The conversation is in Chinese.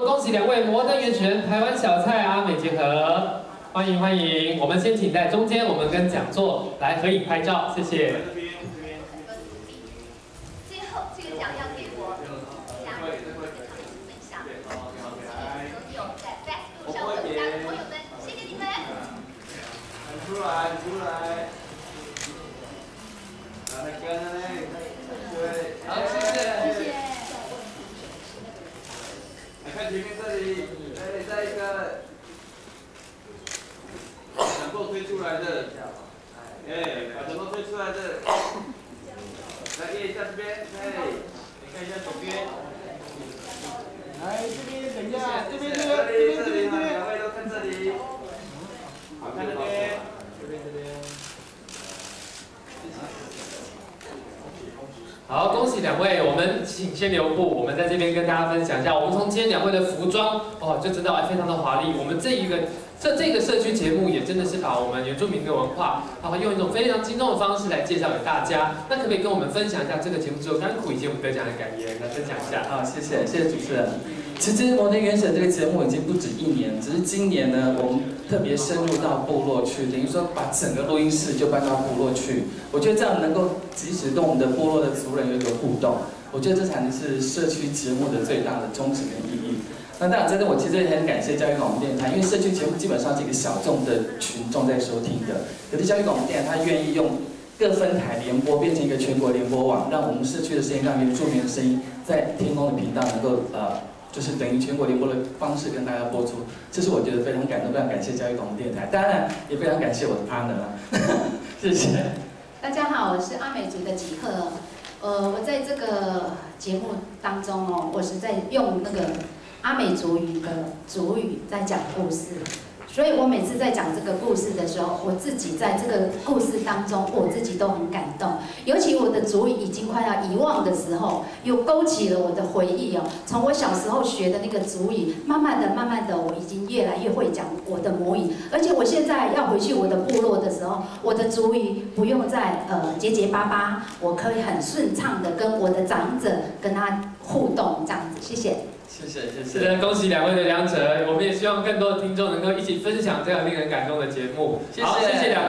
恭喜两位摩登原始人台湾小菜阿美结合，欢迎欢迎！我们先请在中间，我们跟讲座来合影拍照，谢谢。最后这个奖要给我家人分享，所有在 Facebook 上的家人朋友们，谢谢你们。出来。那个呢？对，好，谢谢。来看前面这里，再一个，掌舵推出来的，把掌舵推出来的，来验一下这边，你看一下左边，来这边等一下，这边，两位都看这里，好看那边，这边。好，恭喜两位！我们请先留步，我们在这边跟大家分享一下，我们从今天两位的服装就知道非常的华丽。我们这个社区节目也真的是把我们原住民的文化，用一种非常轻松的方式来介绍给大家。那可不可以跟我们分享一下这个节目之后甘苦以及我们得奖的感言，来分享一下？好，谢谢主持人。其实《摩登原始人》这个节目已经不止1年，只是今年呢，我们特别深入到部落去，等于说把整个录音室就搬到部落去。我觉得这样能够及时跟我们的部落的族人有一个互动，我觉得这才能是社区节目的最大的宗旨跟意义。那当然，真的我其实也很感谢教育广播电台，因为社区节目基本上是一个小众的群众在收听的，可是教育广播电台它愿意用各分台联播变成一个全国联播网，让我们社区的声音，让原住民的声音在天空的频道能够就是等于全国联播的方式跟大家播出，这是我觉得非常感动，非常感谢教育广播电台，当然也非常感谢我的 partner 啦，谢谢。大家好，我是阿美族的吉赫。我在这个节目当中我是在用那个阿美族语的族语在讲故事。所以我每次在讲这个故事的时候，我自己在这个故事当中，我自己都很感动。尤其我的族语已经快要遗忘的时候，又勾起了我的回忆从我小时候学的那个族语，慢慢的，我已经越来越会讲我的母语。而且我现在要回去我的部落的时候，我的族语不用再结结巴巴，我可以很顺畅的跟我的长者跟他互动，这样子。谢谢。是的，恭喜两位的两者，我们也希望更多的听众能够一起分享这样令人感动的节目。好，谢谢两位。